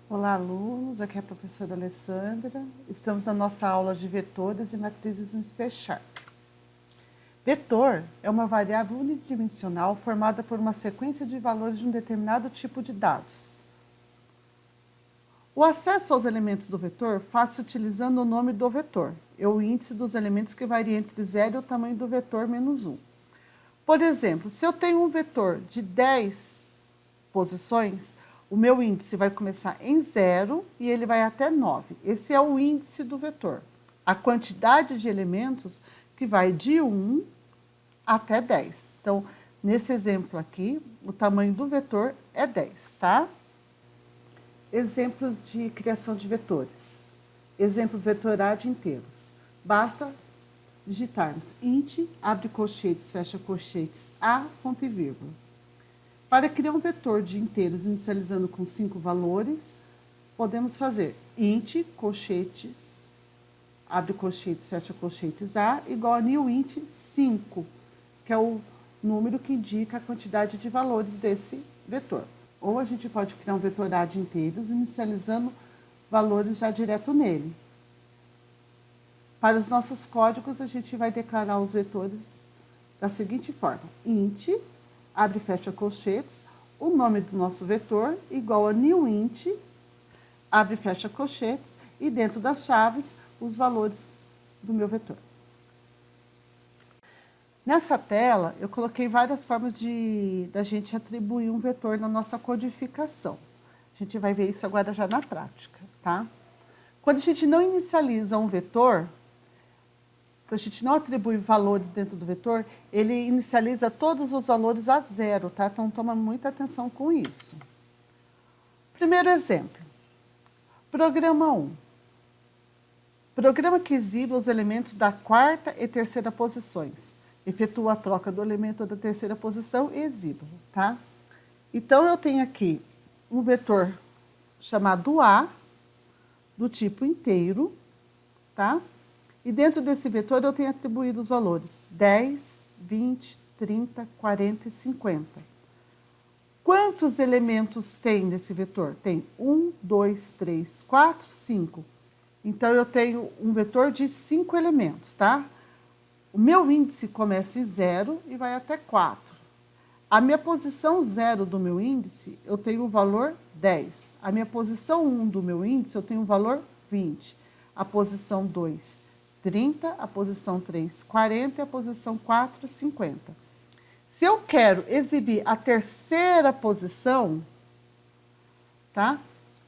Olá, alunos. Aqui é a professora Alessandra. Estamos na nossa aula de vetores e matrizes em C#. Vetor é uma variável unidimensional formada por uma sequência de valores de um determinado tipo de dados. O acesso aos elementos do vetor faz-se utilizando o nome do vetor, e o índice dos elementos que varia entre 0 e o tamanho do vetor menos 1. Por exemplo, se eu tenho um vetor de 10 posições, o meu índice vai começar em 0 e ele vai até 9. Esse é o índice do vetor. A quantidade de elementos que vai de 1 até 10. Então, nesse exemplo aqui, o tamanho do vetor é 10, tá? Exemplos de criação de vetores. Exemplo vetor A de inteiros. Basta digitarmos int, abre colchetes, fecha colchetes, A, ponto e vírgula. Para criar um vetor de inteiros inicializando com 5 valores, podemos fazer int, colchetes, abre colchetes, fecha colchetes A, igual a newInt 5, que é o número que indica a quantidade de valores desse vetor. Ou a gente pode criar um vetor A de inteiros inicializando valores já direto nele. Para os nossos códigos, a gente vai declarar os vetores da seguinte forma: int, abre e fecha colchetes, o nome do nosso vetor igual a newInt, abre e fecha colchetes, e dentro das chaves, os valores do meu vetor. Nessa tela, eu coloquei várias formas da gente atribuir um vetor na nossa codificação. A gente vai ver isso agora já na prática, tá? Quando a gente não inicializa um vetor, a gente não atribui valores dentro do vetor, ele inicializa todos os valores a 0, tá? Então, toma muita atenção com isso. Primeiro exemplo. Programa 1. Programa que exibe os elementos da quarta e terceira posições. Efetua a troca do elemento da terceira posição e exiba, tá? Então, eu tenho aqui um vetor chamado A, do tipo inteiro, tá? E dentro desse vetor eu tenho atribuído os valores 10, 20, 30, 40 e 50. Quantos elementos tem nesse vetor? Tem 1, 2, 3, 4, 5. Então, eu tenho um vetor de 5 elementos, tá? O meu índice começa em 0 e vai até 4. A minha posição 0 do meu índice, eu tenho o valor 10. A minha posição 1 do meu índice, eu tenho o valor 20. A posição 2, 30. A posição 3, 40. E a posição 4, 50. Se eu quero exibir a terceira posição, tá?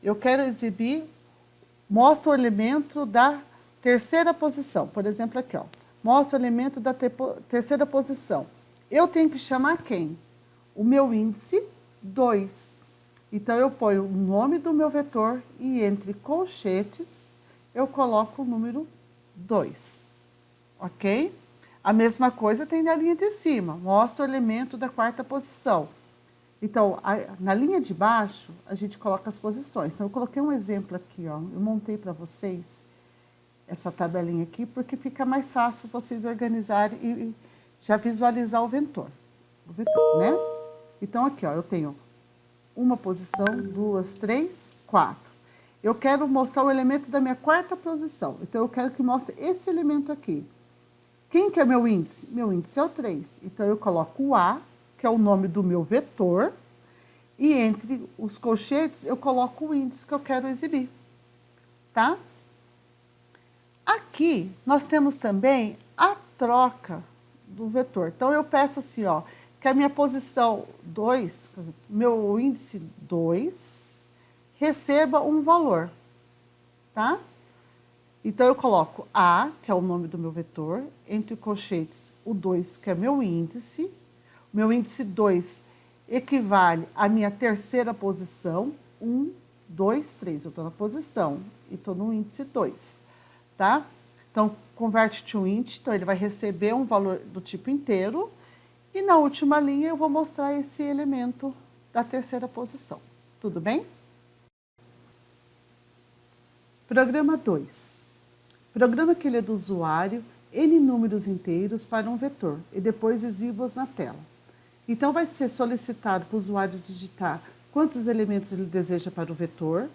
Eu quero exibir, mostra o elemento da terceira posição. Por exemplo, aqui, ó. Mostra o elemento da terceira posição. Eu tenho que chamar quem? O meu índice 2. Então, eu ponho o nome do meu vetor e entre colchetes eu coloco o número 2. Ok? A mesma coisa tem na linha de cima. Mostra o elemento da quarta posição. Então, na linha de baixo, a gente coloca as posições. Então, eu coloquei um exemplo aqui, ó. Eu montei para vocês essa tabelinha aqui, porque fica mais fácil vocês organizarem e já visualizar o vetor, né? Então, aqui, ó, eu tenho uma posição, 2, 3, 4. Eu quero mostrar o elemento da minha quarta posição. Então, eu quero que mostre esse elemento aqui. Quem que é meu índice? Meu índice é o 3. Então, eu coloco o A, que é o nome do meu vetor, e entre os colchetes eu coloco o índice que eu quero exibir, tá? Aqui, nós temos também a troca do vetor. Então, eu peço assim, ó, que a minha posição 2, meu índice 2, receba um valor, tá? Então, eu coloco A, que é o nome do meu vetor, entre colchetes o 2, que é meu índice. Meu índice 2 equivale à minha terceira posição, 1, 2, 3. Eu estou na posição e estou no índice 2. Tá? Então, converte to int, então ele vai receber um valor do tipo inteiro. E na última linha eu vou mostrar esse elemento da terceira posição. Tudo bem? Programa 2. Programa que lê do usuário N números inteiros para um vetor e depois exiba-os na tela. Então, vai ser solicitado para o usuário digitar quantos elementos ele deseja para o vetor,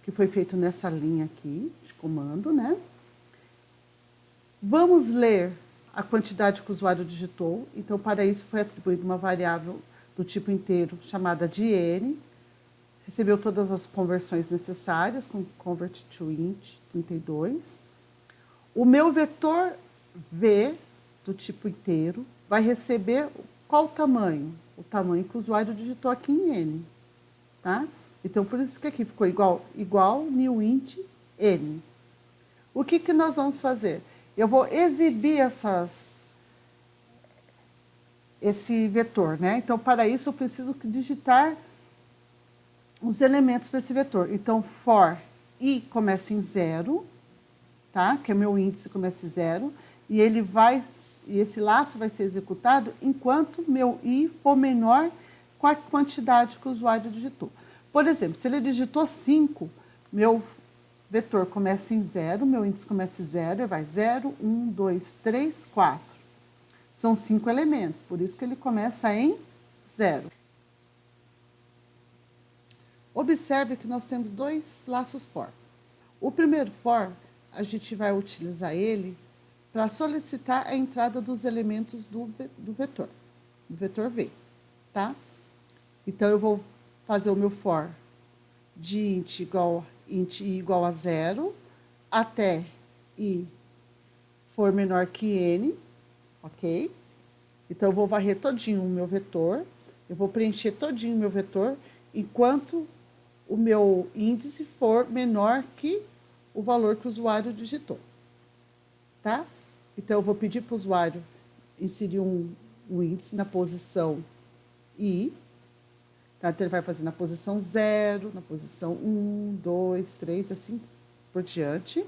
que foi feito nessa linha aqui de comando, né? Vamos ler a quantidade que o usuário digitou. Então, para isso, foi atribuída uma variável do tipo inteiro chamada de n. Recebeu todas as conversões necessárias, com convert to int 32. O meu vetor v, do tipo inteiro, vai receber qual tamanho? O tamanho que o usuário digitou aqui em n. Tá? Então, por isso que aqui ficou igual new int n. O que nós vamos fazer? Eu vou exibir esse vetor, né? Então, para isso, eu preciso digitar os elementos para esse vetor. Então, for i começa em 0, tá? Que é meu índice começa em 0, e esse laço vai ser executado enquanto meu i for menor com a quantidade que o usuário digitou. Por exemplo, se ele digitou 5, meu vetor começa em 0, meu índice começa em 0, e vai 0, 1, 2, 3, 4. São 5 elementos, por isso que ele começa em 0. Observe que nós temos 2 laços for. O primeiro for, a gente vai utilizar ele para solicitar a entrada dos elementos do vetor v, tá? Então, eu vou fazer o meu for de int i igual a 0 até i for menor que n, ok? Então, eu vou varrer todinho o meu vetor, eu vou preencher todinho o meu vetor, enquanto o meu índice for menor que o valor que o usuário digitou, tá? Então, eu vou pedir para o usuário inserir um índice na posição i, tá? Então, ele vai fazer na posição 0, na posição 1, 2, 3, assim por diante.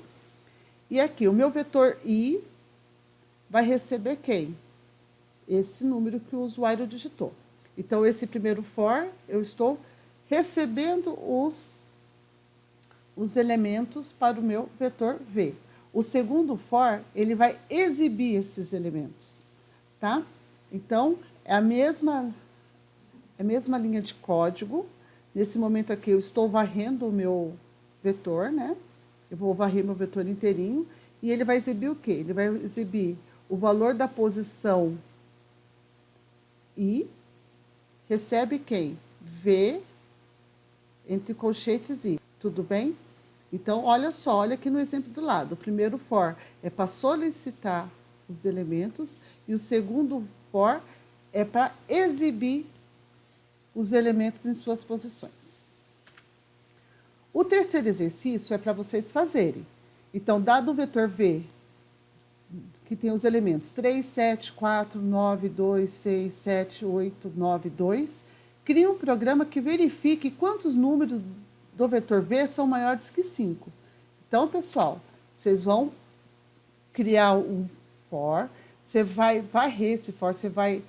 E aqui, o meu vetor i vai receber quem? Esse número que o usuário digitou. Então, esse primeiro for, eu estou recebendo os elementos para o meu vetor v. O segundo for, ele vai exibir esses elementos, tá? Então, é a mesma linha de código. Nesse momento aqui, eu estou varrendo o meu vetor, né? Eu vou varrer meu vetor inteirinho, e ele vai exibir o quê? Ele vai exibir o valor da posição i, recebe quem? V, entre colchetes i, tudo bem? Então, olha só, olha aqui no exemplo do lado. O primeiro for é para solicitar os elementos, e o segundo for é para exibir os elementos em suas posições. O terceiro exercício é para vocês fazerem. Então, dado o vetor v, que tem os elementos 3, 7, 4, 9, 2, 6, 7, 8, 9, 2, crie um programa que verifique quantos números do vetor v são maiores que 5. Então, pessoal, vocês vão criar um for, você vai varrer esse for, você vai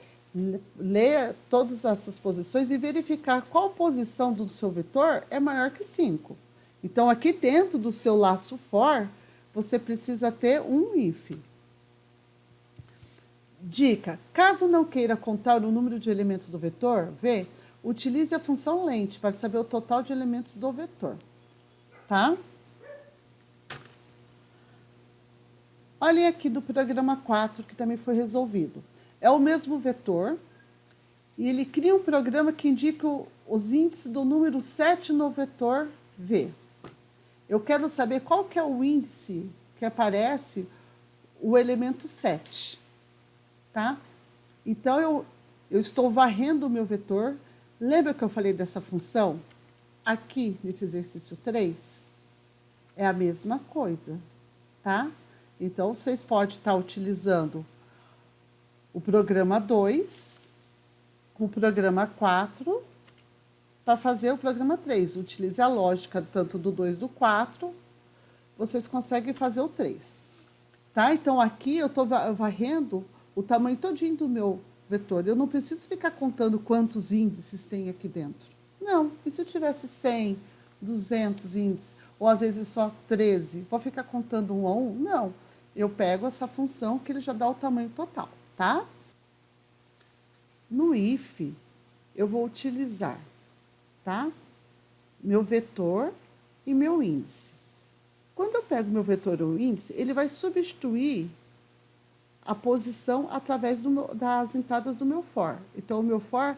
ler todas essas posições e verificar qual posição do seu vetor é maior que 5. Então, aqui dentro do seu laço for, você precisa ter um if. Dica: caso não queira contar o número de elementos do vetor v, utilize a função length para saber o total de elementos do vetor, tá? Olhem aqui do programa 4, que também foi resolvido. É o mesmo vetor, e ele cria um programa que indica os índices do número 7 no vetor v. Eu quero saber qual que é o índice que aparece o elemento 7, tá? Então, eu estou varrendo o meu vetor. Lembra que eu falei dessa função? Aqui, nesse exercício 3, é a mesma coisa, tá? Então, vocês podem estar utilizando o programa 2 com o programa 4 para fazer o programa 3. Utilize a lógica tanto do 2 e do 4, vocês conseguem fazer o 3. Tá? Então, aqui eu estou varrendo o tamanho todinho do meu vetor. Eu não preciso ficar contando quantos índices tem aqui dentro. Não. E se eu tivesse 100, 200 índices, ou às vezes só 13, vou ficar contando um a um? Não. Eu pego essa função que ele já dá o tamanho total, tá? No if, eu vou utilizar, tá? Meu vetor e meu índice. Quando eu pego meu vetor ou índice, ele vai substituir a posição através das entradas do meu for. Então, o meu for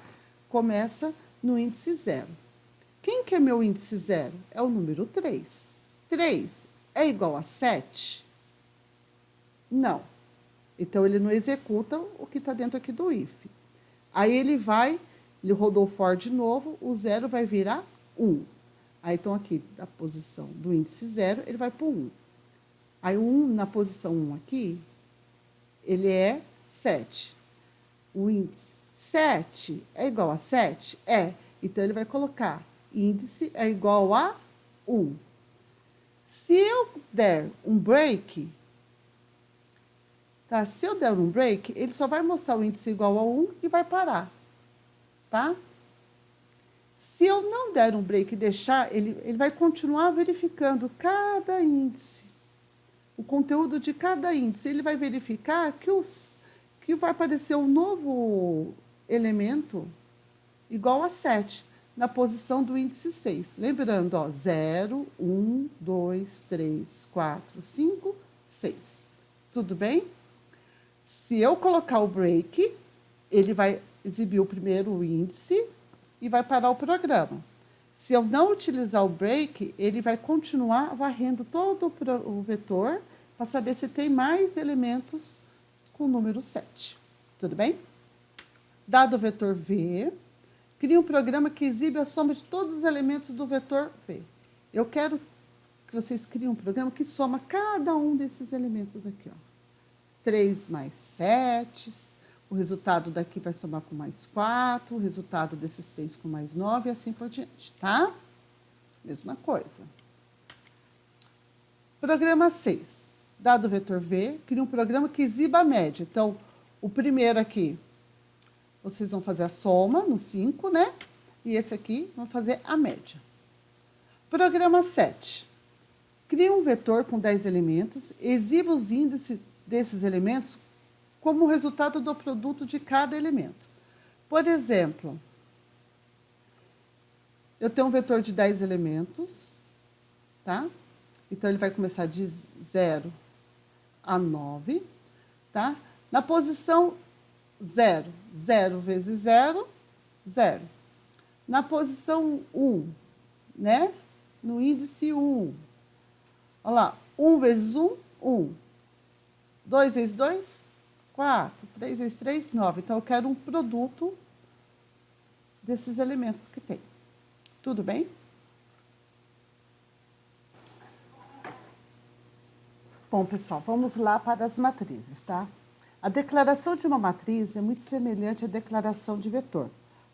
começa no índice 0. Quem que é meu índice 0? É o número 3. 3 é igual a 7? Não. Então, ele não executa o que está dentro aqui do if. Aí, ele rodou o for de novo, o 0 vai virar 1. Aí, então, aqui, da posição do índice 0, ele vai para o 1. Aí, o 1 na posição 1 aqui, ele é 7. O índice 7 é igual a 7? É. Então, ele vai colocar índice é igual a 1. Se eu der um break, tá? Se eu der um break, ele só vai mostrar o índice igual a 1 e vai parar, tá? Se eu não der um break e deixar, ele vai continuar verificando cada índice, o conteúdo de cada índice. Ele vai verificar que vai aparecer um novo elemento igual a 7, na posição do índice 6. Lembrando, ó, 0, 1, 2, 3, 4, 5, 6. Tudo bem? Se eu colocar o break, ele vai exibir o primeiro índice e vai parar o programa. Se eu não utilizar o break, ele vai continuar varrendo todo o vetor para saber se tem mais elementos com o número 7. Tudo bem? Dado o vetor V, crie um programa que exibe a soma de todos os elementos do vetor V. Eu quero que vocês criem um programa que soma cada um desses elementos aqui, ó. 3 mais 7, o resultado daqui vai somar com mais 4, o resultado desses 3 com mais 9 e assim por diante, tá? Mesma coisa. Programa 6. Dado o vetor V, crie um programa que exiba a média. Então, o primeiro aqui, vocês vão fazer a soma no 5, né? E esse aqui vão fazer a média. Programa 7. Crie um vetor com 10 elementos, exiba os índices desses elementos como resultado do produto de cada elemento. Por exemplo, eu tenho um vetor de 10 elementos, tá? Então, ele vai começar de 0 a 9, tá? Na posição 0, 0 vezes 0, 0. Na posição 1, né? No índice 1. Olha lá, 1 vezes 1, 1. 2 vezes 2, 4. 3 vezes 3, 9. Então, eu quero um produto desses elementos que tem. Tudo bem? Bom, pessoal, vamos lá para as matrizes, tá? A declaração de uma matriz é muito semelhante à declaração de vetor,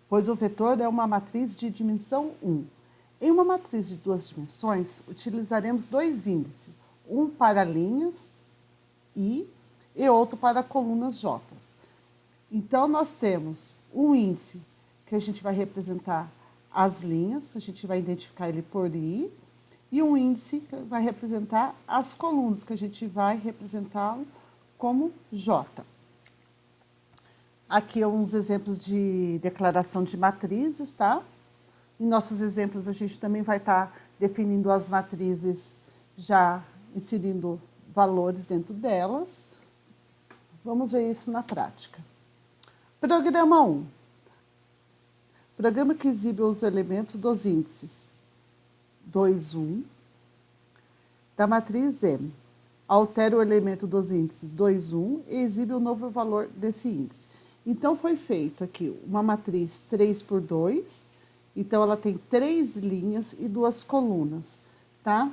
pois o vetor é uma matriz de dimensão 1. Em uma matriz de 2 dimensões, utilizaremos 2 índices, um para linhas I e outro para colunas J. Então, nós temos um índice que a gente vai representar as linhas, a gente vai identificar ele por I, e um índice que vai representar as colunas, que a gente vai representá-lo como J. Aqui uns exemplos de declaração de matrizes, tá? Em nossos exemplos, a gente também vai estar definindo as matrizes, já inserindo valores dentro delas. Vamos ver isso na prática. Programa 1. Programa que exibe os elementos dos índices 2, 1, da matriz M. Altera o elemento dos índices 2, 1 e exibe o novo valor desse índice. Então, foi feito aqui uma matriz 3 por 2. Então, ela tem 3 linhas e 2 colunas, tá?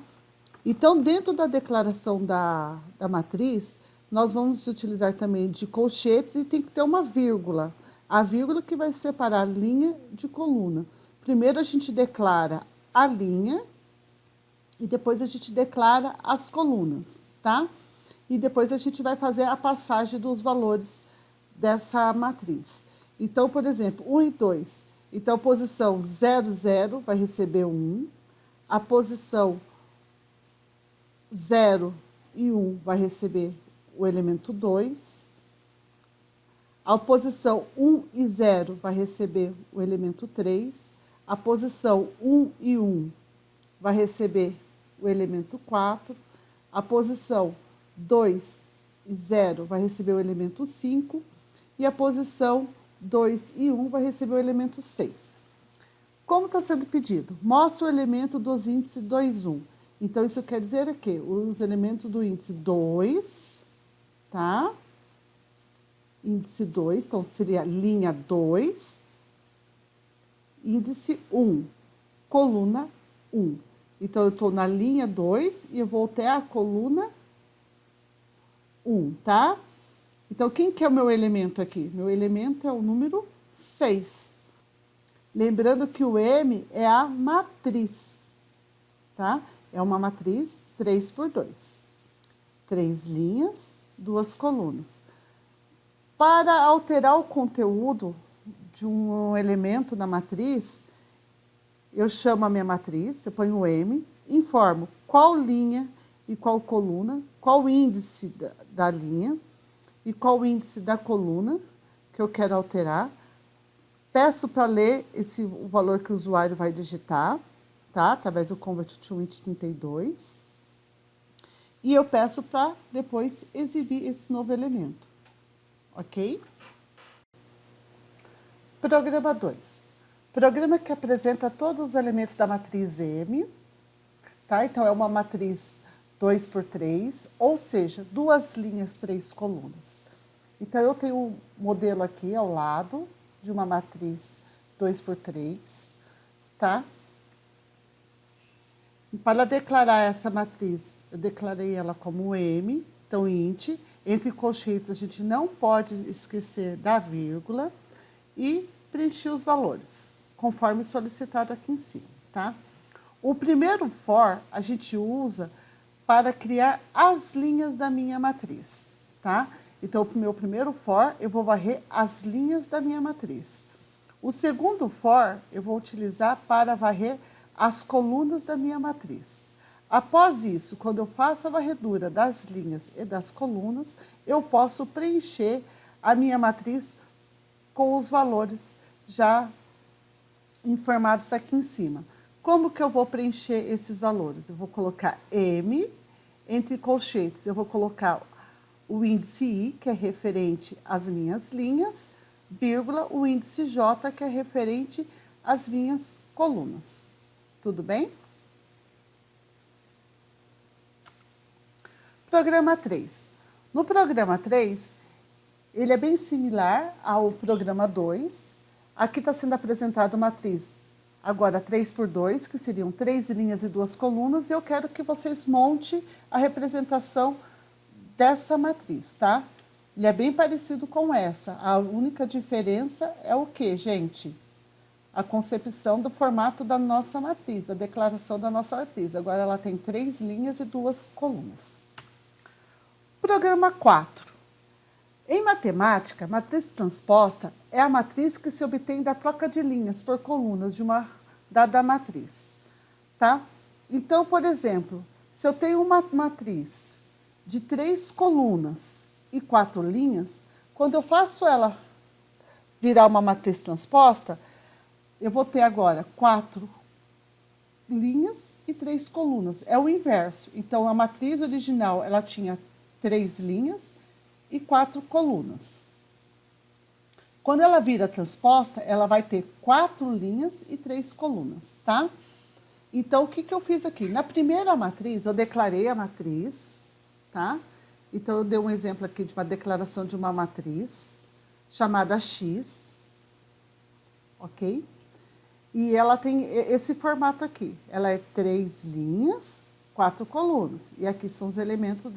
Então, dentro da declaração da matriz, nós vamos utilizar também de colchetes e tem que ter uma vírgula. A vírgula que vai separar linha de coluna. Primeiro, a gente declara a linha e depois a gente declara as colunas, tá? E depois a gente vai fazer a passagem dos valores dessa matriz. Então, por exemplo, 1 e 2. Então, a posição 0, 0 vai receber 1. A posição 0 e 1 vai receber o elemento 2. A posição 1 e 0 vai receber o elemento 3. A posição 1 e 1 vai receber o elemento 4, a posição 2 e 0 vai receber o elemento 5 e a posição 2 e 1 vai receber o elemento 6. Como está sendo pedido? Mostra o elemento dos índices 2, 1. Então, isso quer dizer que os elementos do índice 2, tá? Índice 2, então seria linha 2, índice 1, coluna 1. Então, eu estou na linha 2 e eu vou até a coluna 1, tá? Então, quem que é o meu elemento aqui? Meu elemento é o número 6. Lembrando que o M é a matriz, tá? É uma matriz 3 por 2. 3 linhas, 2 colunas. Para alterar o conteúdo de um elemento na matriz, eu chamo a minha matriz, eu ponho o M, informo qual linha e qual coluna, qual índice da linha e qual índice da coluna que eu quero alterar. Peço para ler o valor que o usuário vai digitar, tá? Através do Convert to Int 32. E eu peço para depois exibir esse novo elemento, ok? Programa 2. Programa que apresenta todos os elementos da matriz M, tá? Então, é uma matriz 2 por 3, ou seja, 2 linhas, 3 colunas. Então, eu tenho um modelo aqui ao lado de uma matriz 2 por 3, tá? Para declarar essa matriz, eu declarei ela como M, então int, entre colchetes a gente não pode esquecer da vírgula e preencher os valores, conforme solicitado aqui em cima, tá? O primeiro for a gente usa para criar as linhas da minha matriz, tá? Então, o meu primeiro for, eu vou varrer as linhas da minha matriz. O segundo for, eu vou utilizar para varrer as colunas da minha matriz. Após isso, quando eu faço a varredura das linhas e das colunas, eu posso preencher a minha matriz com os valores já informados aqui em cima. Como que eu vou preencher esses valores? Eu vou colocar M, entre colchetes, eu vou colocar o índice I, que é referente às minhas linhas, vírgula, o índice J, que é referente às minhas colunas. Tudo bem? Programa 3. No programa 3, ele é bem similar ao programa 2. Aqui está sendo apresentada uma matriz, agora 3 por 2, que seriam 3 linhas e 2 colunas, e eu quero que vocês montem a representação dessa matriz, tá? Ele é bem parecido com essa. A única diferença é o que, gente? A concepção do formato da nossa matriz, da declaração da nossa matriz. Agora ela tem 3 linhas e 2 colunas. Programa 4. Em matemática, matriz transposta é a matriz que se obtém da troca de linhas por colunas de uma dada matriz, tá? Então, por exemplo, se eu tenho uma matriz de 3 colunas e 4 linhas, quando eu faço ela virar uma matriz transposta, eu vou ter agora 4 linhas e 3 colunas. É o inverso. Então, a matriz original, ela tinha 3 linhas e 4 colunas. Quando ela vira transposta, ela vai ter 4 linhas e 3 colunas, tá? Então, o que eu fiz aqui? Na primeira matriz, eu declarei a matriz, tá? Então, eu dei um exemplo aqui de uma declaração de uma matriz chamada X, ok? E ela tem esse formato aqui. Ela é 3 linhas, 4 colunas. E aqui são os elementos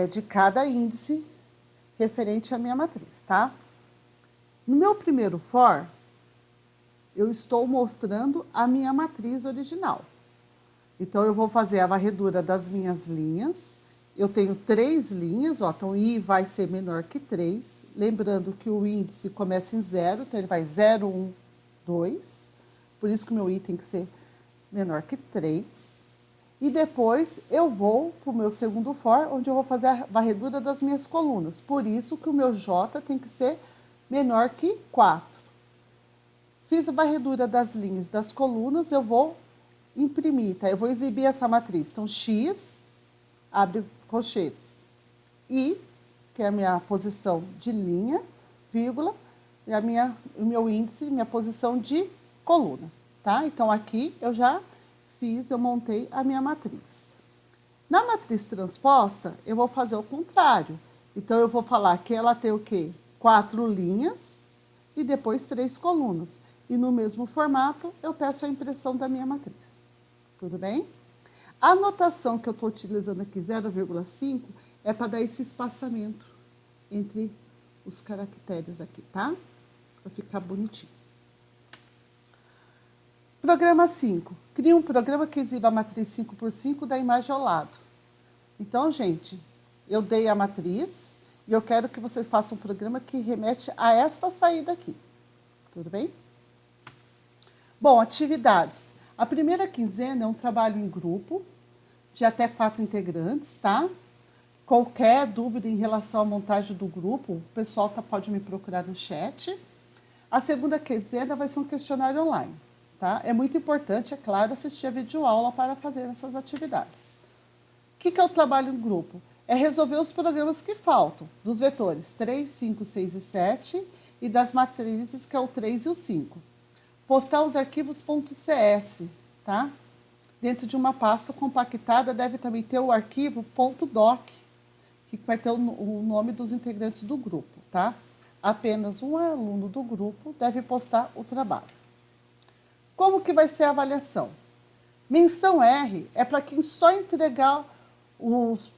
de cada índice referente à minha matriz, tá? No meu primeiro for, eu estou mostrando a minha matriz original. Então, eu vou fazer a varredura das minhas linhas. Eu tenho 3 linhas, ó, então I vai ser menor que 3. Lembrando que o índice começa em 0, então ele vai 0, 1, 2. Por isso que o meu I tem que ser menor que 3. E depois eu vou para o meu segundo for, onde eu vou fazer a varredura das minhas colunas. Por isso que o meu J tem que ser menor que 4. Fiz a varredura das linhas das colunas, eu vou imprimir, tá? Eu vou exibir essa matriz. Então, X, abre colchetes, I, que é a minha posição de linha, vírgula, e o meu índice, minha posição de coluna, tá? Então, aqui eu já eu montei a minha matriz. Na matriz transposta, eu vou fazer o contrário. Então, eu vou falar que ela tem o quê? 4 linhas e depois 3 colunas. E no mesmo formato, eu peço a impressão da minha matriz. Tudo bem? A notação que eu estou utilizando aqui, 0,5, é para dar esse espaçamento entre os caracteres aqui, tá? Para ficar bonitinho. Programa 5. Crie um programa que exiba a matriz 5x5 da imagem ao lado. Então, gente, eu dei a matriz e eu quero que vocês façam um programa que remete a essa saída aqui. Tudo bem? Bom, atividades. A primeira quinzena é um trabalho em grupo, de até 4 integrantes, tá? Qualquer dúvida em relação à montagem do grupo, o pessoal pode me procurar no chat. A segunda quinzena vai ser um questionário online, tá? É muito importante, é claro, assistir a videoaula para fazer essas atividades. O que é o trabalho em grupo? É resolver os programas que faltam, dos vetores 3, 5, 6 e 7 e das matrizes, que é o 3 e o 5. Postar os arquivos .cs, tá? Dentro de uma pasta compactada deve também ter o arquivo .doc, que vai ter o nome dos integrantes do grupo, tá? Apenas um aluno do grupo deve postar o trabalho. Como que vai ser a avaliação? Menção R é para quem só entregar os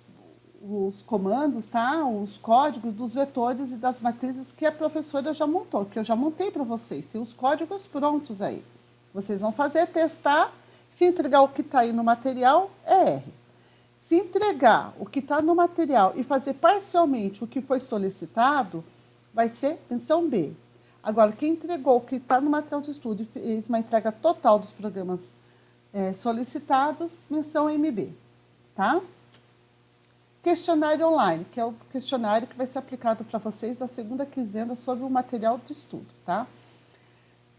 comandos, tá? Os códigos dos vetores e das matrizes que a professora já montou, que eu já montei para vocês. Tem os códigos prontos aí. Vocês vão fazer, testar. Se entregar o que está aí no material, é R. Se entregar o que está no material e fazer parcialmente o que foi solicitado, vai ser menção B. Agora, quem entregou o que está no material de estudo e fez uma entrega total dos programas solicitados, menção MB, tá? Questionário online, que é o questionário que vai ser aplicado para vocês da segunda quinzena sobre o material de estudo, tá?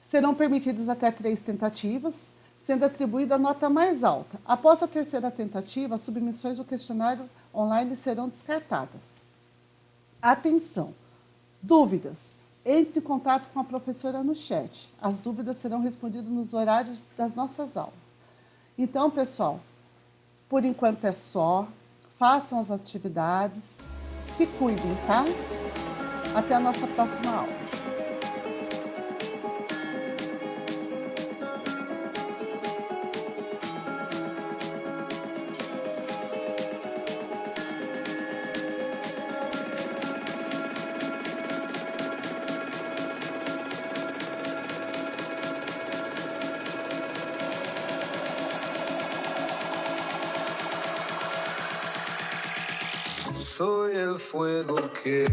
Serão permitidas até 3 tentativas, sendo atribuída a nota mais alta. Após a terceira tentativa, as submissões do questionário online serão descartadas. Atenção! Dúvidas? Entre em contato com a professora no chat. As dúvidas serão respondidas nos horários das nossas aulas. Então, pessoal, por enquanto é só. Façam as atividades. Se cuidem, tá? Até a nossa próxima aula. Soy el fuego que